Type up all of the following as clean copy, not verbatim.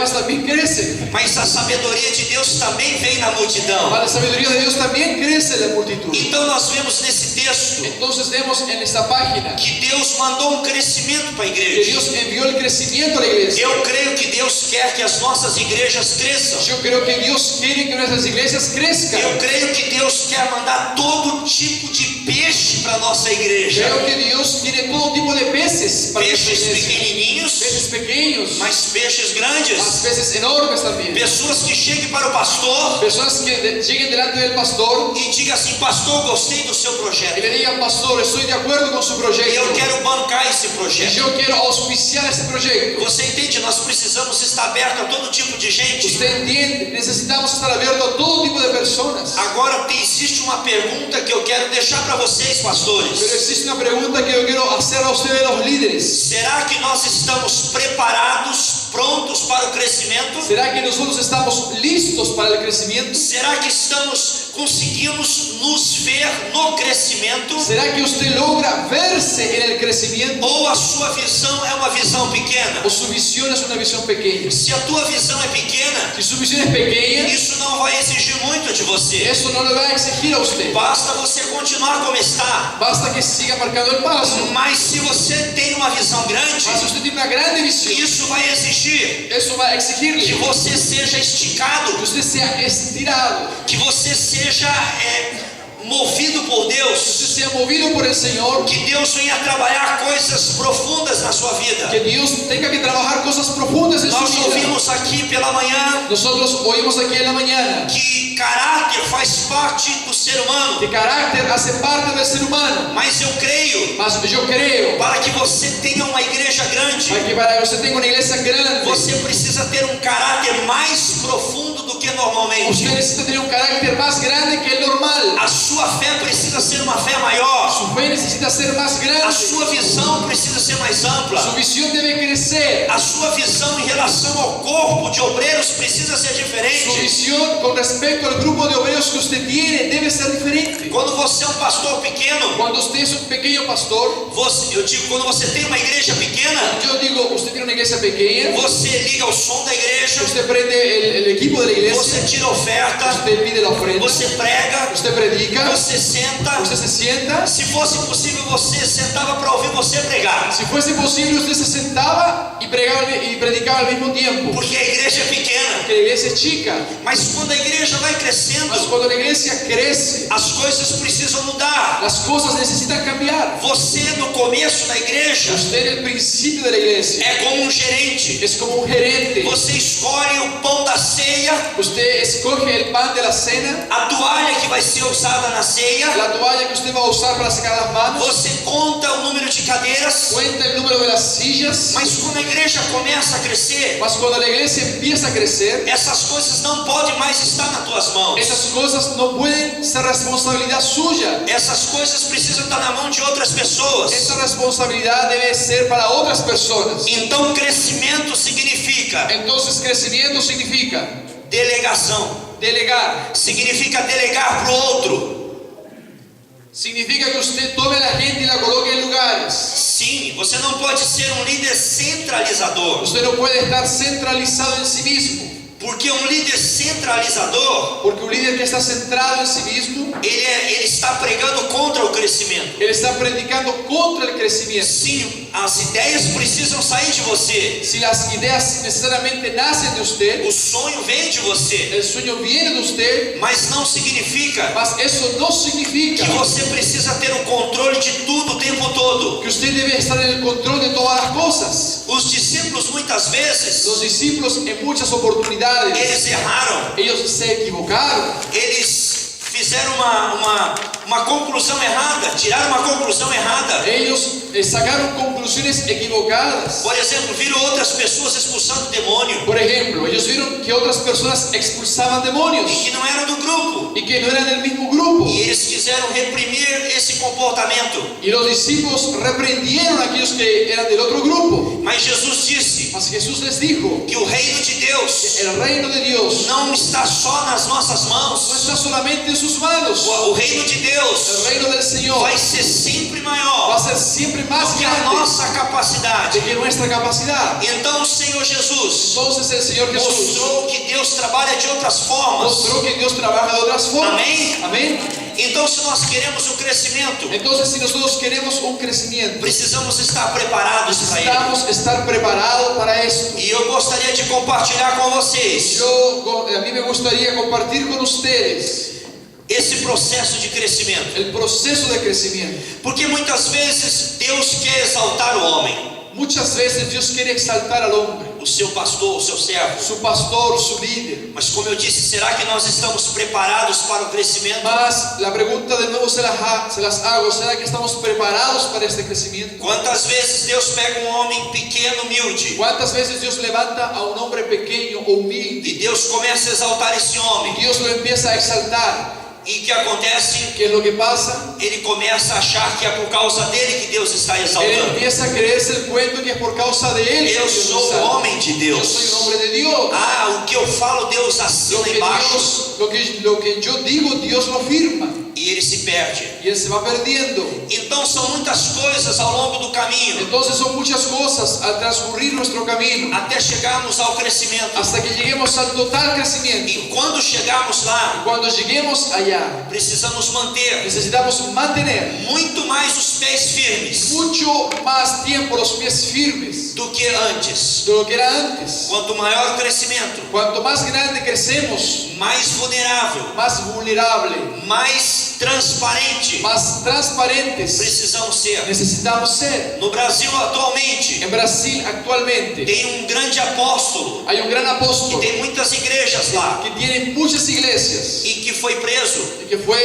también crecen. Mas a sabedoria de Deus também vem na multidão. La sabiduría de Dios también crece en la multitud. Então nós vemos nesse texto Entonces vemos en esta página que Deus mandou um crescimento para a que igreja. Dios envió el crecimiento a la iglesia. Eu creio que Deus quer que as nossas igrejas cresçam. Yo creo que Dios quiere que nuestras iglesias crezcan. Eu creio que Deus quer mandar todo tipo de peixe para nossa igreja. Creo que Dios tiene todo tipo de peces para nuestra Peixes iglesia. pequenininhos, Peces pequeños, mas peixes grandes. más peces enormes también. Pessoas que cheguem para o pastor Personas que lleguen delante del pastor e digam assim: pastor, gostei do seu y projeto. le digan: pastor, estoy de acuerdo con su E proyecto eu quero bancar esse y projeto. yo quiero auspiciar este proyecto. Você entende? Nós precisamos estar abertos a todo tipo de gente. Usted entiende, necesitamos estar abiertos a todo tipo de personas. Agora existe uma pergunta que eu quero deixar para vocês, pastores. Pero existe una pregunta que yo quiero hacer a ustedes, los líderes. Será que nós estamos preparados, prontos para o crescimento? ¿Será que nosotros estamos listos para el crecimiento? Será que conseguimos nos ver no crescimento? ¿Será que usted logra verse en el crecimiento? Ou a sua visão é uma visão pequena? ¿O su visión es una visión pequeña? Se a tua visão é pequena, Si su visión es pequeña, isso não vai exigir muito de você. eso no le va a exigir a usted. Basta você continuar como está. Basta que siga marcando el paso. Mas se você tem uma visão grande, Mas si usted tiene una grande visión, isso vai exigir eso va a que exigirle você seja que esticado, usted sea estirado, que você seja movido por que Deus, usted sea movido por el Señor, que Deus venha trabalhar coisas profundas na sua vida. que Dios tenga que trabajar cosas profundas en su Nós vida. ouvimos aqui pela manhã Nosotros oímos aquí en la mañana que caráter faz parte do ser humano, que carácter hace parte del ser humano. mas eu creio, Mas yo creo para que você tenha uma igreja grande, que para que usted tenga una iglesia grande, você precisa ter um caráter mais profundo do que normalmente. usted necesita tener un carácter más grande que el normal. A sua fé precisa ser uma fé maior. Su fe necesita ser más A grande. sua visão precisa ser mais Su ampla. visión debe crecer. A sua visão em relação ao corpo de obreiros precisa ser Su diferente. visión con respecto al grupo de obreros que usted tiene debe ser diferente. Quando você é um pastor pequeno, Cuando usted es un pequeño pastor, eu digo, quando você tem uma igreja pequena, yo digo, usted tiene una iglesia pequeña, você liga o som da igreja, usted prende el equipo de la iglesia, você tira a oferta, usted pide la ofrenda, você prega, usted predica, você senta. usted se sienta. Se fosse possível, você sentava para ouvir você pregar. Si fuese posible, usted se sentaba y predicaba al mismo tiempo. Porque a igreja é pequena. Porque la iglesia es chica. Mas quando a igreja vai crescendo, Mas cuando la iglesia crece, as coisas precisam mudar. las cosas necesitan cambiar. Você no começo da igreja Usted en el principio de la iglesia é como um gerente. es como un gerente. Você escolhe o pão da ceia, Usted escoge el pan de la cena, a toalha que vai ser usada na ceia. la toalla que usted va a usar para secar las manos, Você conta o número de cadeiras. cuenta el número de las sillas. Mas quando a igreja começa a crescer, Mas cuando la iglesia empieza a crecer, essas coisas não podem mais estar nas tuas mãos. esas cosas no pueden ser responsabilidad suya. Essas coisas precisam estar na mão de outras pessoas. Esa responsabilidad debe ser para otras personas. Então crescimento significa Entonces crecimiento significa delegação. delegar. Significa delegar para o outro. Significa que usted tome a la gente y la coloque en lugares. Sim, você não pode ser um líder centralizador. Usted no puede estar centralizado en sí mismo. Porque um líder centralizador, Porque un líder que está centrado en sí mismo, ele está pregando contra o crescimento. él está predicando contra el crecimiento. Sim, as ideias precisam sair de você. Si las ideas necesariamente nacen de usted, O sonho vem de você. el sueño viene de usted, Mas não significa mas eso no significa que você precisa ter o controle de tudo o tempo todo. que usted debe estar en el control de todas las cosas. Os discípulos muitas vezes, Los discípulos en muchas oportunidades, eles erraram. ellos se equivocaron. Eles fizeram uma conclusão errada, tiraram uma conclusão errada. Ellos sacaron conclusiones equivocadas. Por exemplo, viram outras pessoas expulsando demônio. Por ejemplo, ellos vieron que otras personas expulsaban demonios que não eram do grupo. y que no eran del mismo grupo. E eles quiseram reprimir esse comportamento. Y los discípulos reprendieron a aquellos que eran del otro grupo. Mas Jesus disse Mas Jesús les dijo que o reino de Deus el reino de Dios não está só nas nossas no mãos. está solamente en sus manos. O reino de El Deus reino del Señor vai ser sempre va a maior ser siempre más do que a grande nossa capacidade. de que nuestra capacidad. Então o Senhor Jesus Entonces el Señor Jesús mostrou que Deus trabalha de outras formas. mostró que Dios trabaja de otras formas. Amém? Amén. Então, se nós queremos o crescimento, Entonces, si nosotros queremos un crecimiento, precisamos estar preparados para ele. necesitamos estar preparados para esto. E eu gostaria de compartilhar com vocês A mí me gustaría compartir con ustedes esse processo de crescimento. el proceso de crecimiento. Porque muitas vezes Deus quer exaltar o homem, Muchas veces Dios quiere exaltar al hombre, o seu pastor, o seu servo. su pastor, su líder. Mas como eu disse, será que nós estamos preparados para o crescimento? Mas la pregunta de nuevo se las hago, ¿será que estamos preparados para este crecimiento? Quantas vezes Deus pega um homem pequeno, humilde, ¿Cuántas veces Dios levanta a un hombre pequeño o humilde e Deus começa a exaltar esse homem? y Dios lo empieza a exaltar? E o que acontece? ¿Qué es lo que pasa? Ele começa a achar que é por causa dele que Deus está Él exaltando. empieza a creerse el cuento que es por causa de él que Eu Dios sou o exalta. homem de Yo Deus. soy un hombre de Dios. Ah, o que eu falo, Deus Lo assina que, embaixo. lo que yo digo, Dios lo firma. E ele se perde. Y él se va perdiendo. Então são muitas coisas ao longo do caminho, Entonces son muchas cosas al transcurrir nuestro camino até chegarmos ao crescimento. hasta que lleguemos al total crecimiento. E quando chegarmos lá, Cuando lleguemos allá, precisamos manter necesitamos mantener muito mais os pés firmes mucho más tiempo los pies firmes do que antes. de lo que era antes. Quanto maior o crescimento, Cuanto más grande crecemos, mais vulnerável, más vulnerable, mais transparente más transparentes precisamos ser. necesitamos ser. No Brasil atualmente En Brasil actualmente tem um grande apóstolo hay un gran que apóstol tem muitas igrejas lá que tiene muchas iglesias e que foi preso y que fue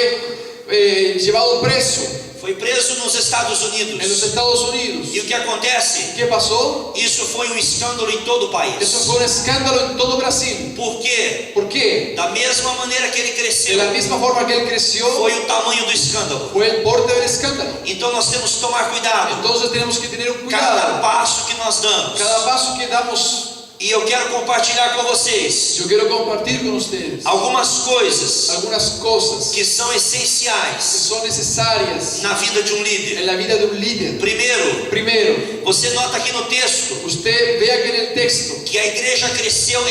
llevado preso Foi preso nos Estados en los Unidos. Estados Unidos. E o que acontece? ¿Qué pasó? Isso foi um escândalo em todo o país. Eso fue un escándalo en todo Brasil. Por quê? ¿Por qué? Da mesma maneira que ele De cresceu, la misma forma que él creció, foi o tamanho do escândalo. fue el borde del escándalo. Então nós temos que tomar cuidado. Entonces tenemos que tener un Cada cuidado. passo que nós damos. Cada paso que damos, E eu quero compartilhar com vocês yo quiero compartir con ustedes algumas coisas algunas cosas que são que essenciais son necesarias na vida de um en líder. la vida de un líder. Primeiro, Primero, você nota aqui no texto usted ve aquí en el texto que a igreja cresceu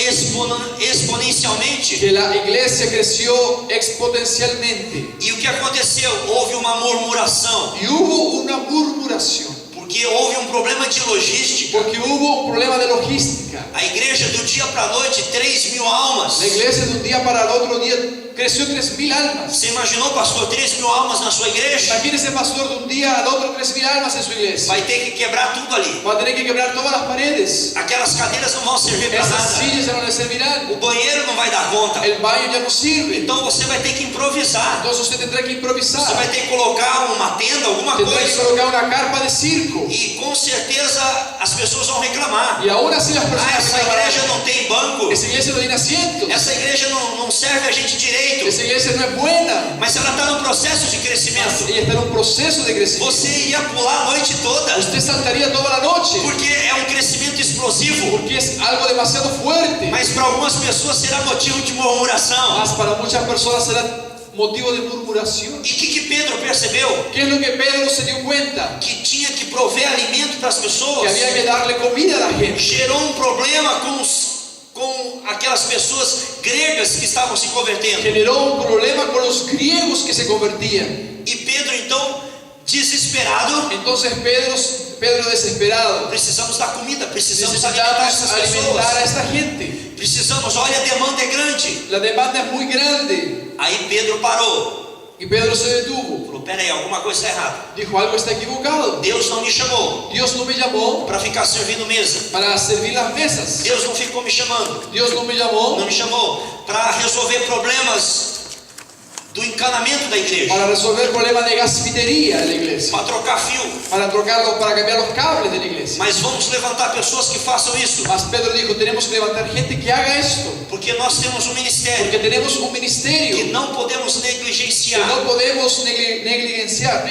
exponencialmente. que la iglesia creció exponencialmente E o que aconteceu? Houve uma murmuração, y hubo una murmuración porque houve um problema de logística. porque hubo un problema de logística. A igreja do dia para a noite, 3.000 almas. La iglesia de un día para el otro día creció 3.000 almas. Você imaginou, pastor, 3.000 almas na sua igreja? Imagínese, pastor, de un día al otro 3.000 almas en su iglesia. Vai ter que quebrar tudo ali. Va a tener que quebrar todas las paredes. Aquelas cadeiras não vão servir para Esas nada. sillas ya no le servirán. O banheiro não vai dar conta. El baño ya no sirve. Então você vai ter que improvisar. Entonces usted tendrá que Você improvisar. vai ter que colocar uma tenda, alguma Tendrá que coisa. colocar una carpa de circo. E com certeza as pessoas vão reclamar. Y aún así las Ah, personas essa igreja não tem banco. esa iglesia no tiene asientos. Essa igreja não serve a gente direito. Esa iglesia no es buena. Mas ela está no processo de Mas crescimento. ella está en un proceso de crecimiento. Você ia pular a noite toda. Usted saltaría toda la noche Porque é um crescimento explosivo. porque es algo demasiado fuerte. Mas para algumas pessoas será motivo de murmuração. Mas para muchas personas será motivo de murmuración. E o que Pedro percebeu? ¿Qué es lo que Pedro se dio cuenta? Que tinha que prover alimento para as Que pessoas. había que darle comida a la gente. Gerou um problema com aquelas pessoas gregas que estavam se convertendo. Generó un problema con los griegos que se convertían. E Pedro então, desesperado, Entonces Pedro desesperado, precisamos dar comida, precisamos alimentar essas necesitamos alimentar a pessoas. esta gente. Precisamos, olha, a demanda é grande. La demanda es muy grande. Aí Pedro parou. Y Pedro se detuvo. Falou, peraí, alguma coisa está errada. Dijo, algo está equivocado. Deus não me chamou Dios no me llamó para ficar servindo mesa. para servir las mesas. Deus não ficou me chamando. Dios no me llamó Não me chamou para resolver problemas do encanamento da igreja, para resolver problemas de gasfitería de la iglesia, para trocar fio. para cambiar los cables de la iglesia. Mas vamos levantar pessoas que façam isso, Mas Pedro dijo, tenemos que levantar gente que haga esto, porque nós temos um ministério porque tenemos un que ministerio não podemos que negligenciar, no podemos negligenciar,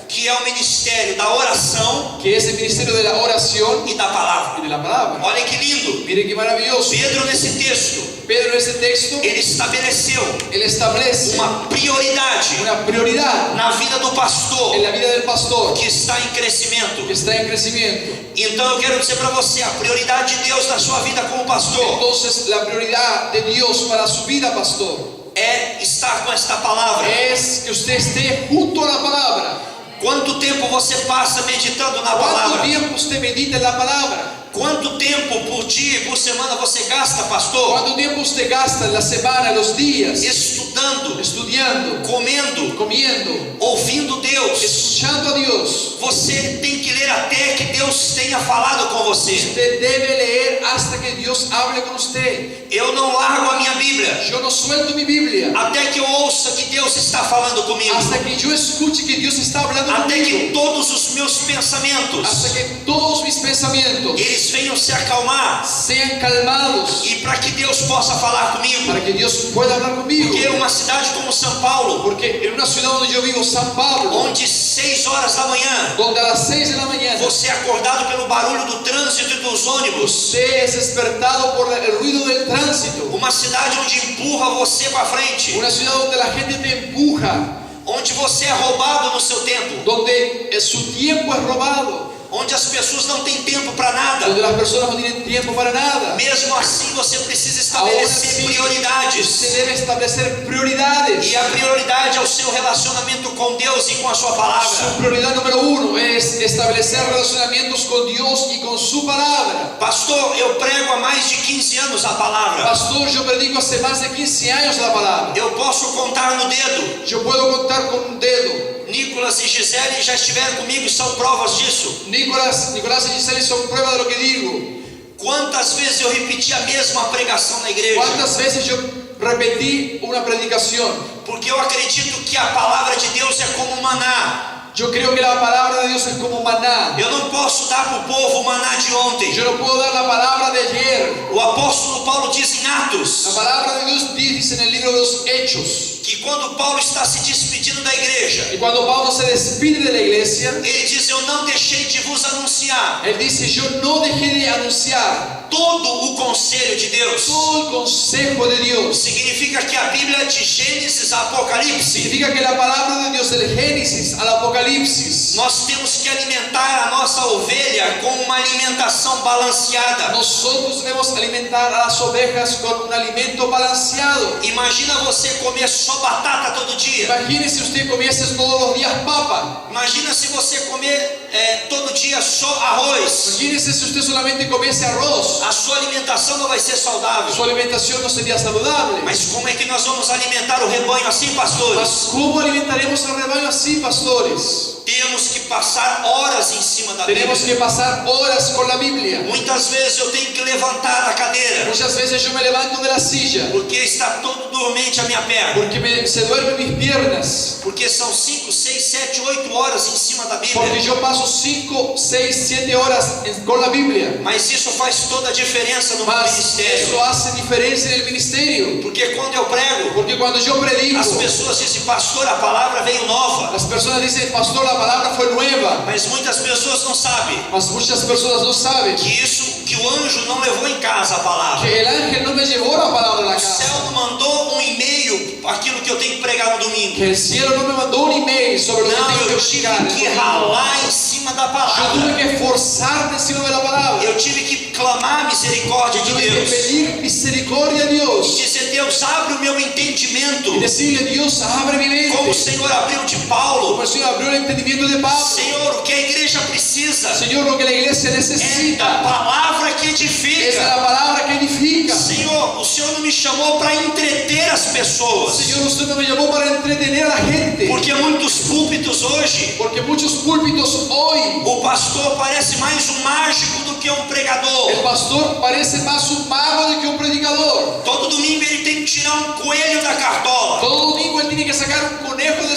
que é o ministério da oração que es el ministerio de la oración e da palavra. y de la palabra. Olha que lindo. Miren qué maravilloso. Pedro, nesse texto, Pedro en este texto, ele estabeleceu él establece uma prioridade una prioridad na vida do pastor en la vida del pastor que está em crescimento. que está en crecimiento. Então eu quero dizer para você, a prioridade de Deus na sua vida como pastor Entonces la prioridad de Dios para su vida, pastor, é estar com esta palavra. es que usted esté junto a la palabra. Quanto tempo você passa meditando na ¿Cuánto palavra? tiempo usted medita en la palabra? Quanto tempo por dia e por semana você gasta, pastor, ¿Cuánto tiempo usted gasta en la semana, en los días, estudando, estudiando, comendo, comiendo, ouvindo Deus? escuchando a Dios? Você tem que ler até que Deus tenha falado com você. Usted debe leer hasta que Dios hable con usted. Eu não largo a minha Bíblia Yo no suelto mi Biblia até que eu ouça que Deus está falando comigo, hasta que yo escuche que Dios está hablando até que conmigo, todos os meus pensamentos hasta que todos mis pensamientos eles venham se acalmar sean calmados e para que Deus possa falar comigo. para que Dios pueda hablar conmigo. Porque uma cidade como São Paulo, Porque en una ciudad donde yo vivo, San Pablo, onde 6 horas da manhã donde a las 6 de la mañana você é acordado pelo barulho do trânsito e dos ônibus, usted es despertado por el ruido del tránsito, uma cidade onde empurra você para frente, una ciudad donde la gente te empuja, onde você é roubado no seu tempo, donde su tiempo es robado, onde as pessoas não têm tempo para nada. donde las personas no tienen tiempo para nada. Mesmo assim, você precisa Ahora estabelecer sí, prioridades. usted debe establecer prioridades. E a prioridade é o seu relacionamento com Deus e com a sua Su palavra. prioridad número uno es establecer relacionamientos con Dios y con su palabra. Pastor, eu prego há mais de 15 anos a palavra. Pastor, yo predico hace más de 15 años la palabra. Eu posso contar no dedo. Yo puedo contar con un dedo. Nicolas e Gisele já estiveram comigo e são provas disso. Nicolás y Giselle son prueba de lo que digo. Quantas vezes eu repeti a mesma pregação na igreja? ¿Cuántas veces yo repetí una predicación? Porque eu acredito que a palavra de Deus é como maná. Yo creo que la palabra de Dios es como maná. Eu não posso dar para o povo o maná de ontem. Yo no puedo dar la palabra de ayer. O apóstolo Paulo diz em La Atos palabra de Dios dice en el libro de los Hechos. que quando Paulo está se despedindo da igreja, Y cuando Pablo se despide de la iglesia, ele diz: eu não deixei de vos anunciar él dice, yo no dejé de anunciar todo o conselho de Deus. todo el consejo de Dios. Significa que a Bíblia de Gênesis a Apocalipse, Significa que la palabra de Dios del Génesis al Apocalipsis, nós temos que alimentar a nossa ovelha com uma alimentação balanceada. nosotros debemos alimentar a las ovejas con un alimento balanceado. Imagina você comer só batata todo dia. Imagínese si usted comiese todos los días papa. Imagina se você comer todo dia só arroz. Imagínese si usted solamente comiese arroz. A sua alimentação não vai ser saudável. Su alimentación no sería saludable. Mas como é que nós vamos alimentar o rebanho assim, pastores? Mas ¿cómo alimentaremos al rebaño así, pastores? Temos que passar horas em cima da Tenemos Bíblia. que pasar horas con la Biblia. Muitas vezes eu tenho que levantar da cadeira, Muchas veces yo me levanto de la silla porque está todo dormente a minha perna. porque se duermen mis piernas. Porque são 5, 6, 7, 8 horas em cima da Porque Bíblia. yo paso 5, 6, 7 horas con la Biblia. Mas isso faz toda a diferença no meu Mas ministério. eso hace diferencia en el ministerio. Porque quando eu prego, Porque cuando yo predico, as pessoas dizem: pastor, a palavra veio nova. las personas dicen, pastor, la palabra fue nueva. Mas muitas pessoas não sabem Mas muchas personas no saben que o anjo não levou em casa a palavra. que el ángel no me llevó la palabra a la O céu casa. não mandou um e-mail, aquilo que eu tenho que pregar no domingo. Que el cielo no me mandó un email sobre lo que Não, tengo eu que tive predicar. que ralar em cima da Yo palavra. tuve que esforzarme encima de la palabra. Eu tive que clamar a misericórdia de Tuve que Deus. pedir misericordia a Dios. Dizer: Deus, abre o meu entendimento. Y decirle, Dios, abre mi mente. Como o Senhor abriu de Paulo. Como el Señor abrió el entendimiento de Pablo. Senhor, o que a igreja precisa Señor, lo que la iglesia é da necesita palavra que es de edifica. la palabra que edifica. Senhor, o Senhor não me chamou para entreter as pessoas. Señor, usted no me llamó para entretener a la gente. Porque muitos púlpitos hoje, Porque muchos púlpitos hoy, o pastor parece mais um mágico do que um pregador. el pastor parece más un mago do que un predicador. Todo domingo ele tem que tirar um coelho da cartola. Todo domingo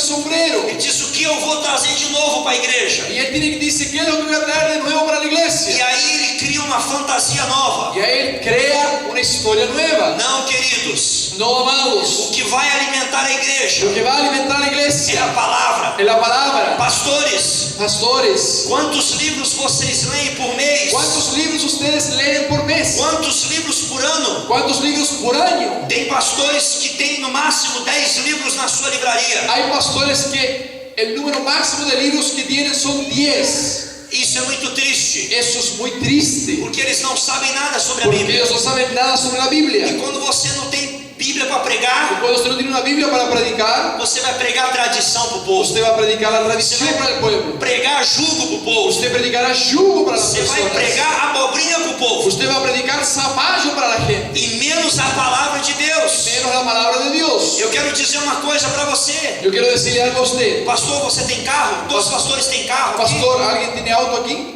sombrero. Ele diz: o que eu vou trazer de novo para a igreja? Y él tiene que decir, ¿qué es lo que voy a traer de nuevo para la E iglesia? aí ele cria uma fantasia nova. Y ahí él crea una historia nueva. Não, queridos, No, amados, o que vai alimentar a igreja lo que va a alimentar a la é iglesia a palavra. es la palabra. Pastores, Pastores, quantos livros vocês leem por mês? ¿cuántos libros ustedes leen por mes? Quantos livros por ano? ¿Cuántos libros por año? Tem pastores que têm no máximo 10 livros na sua livraria. Hay pastores que el número máximo de libros que tienen son 10. Isso é muito triste, Eso es muy triste, porque eles não sabem nada sobre a porque Bíblia. ellos no saben nada sobre la E Biblia. quando você não tem Bíblia para Y pregar, cuando usted no tiene una Biblia para predicar, você vai pregar tradição para o povo, usted va a predicar la tradición para el pueblo. pregar jugo para o povo, Usted predicará yugo para las você vai personas. pregar abobrinha para o povo, Usted va a predicar zapallo para la gente, e menos a palavra de Deus. menos la palabra de Dios. Eu quero dizer uma coisa para você. Yo quiero decirle algo a usted. Pastor, você tem carro? Todos os pastores têm carro aqui? Pastor, ¿alguien tiene auto aquí?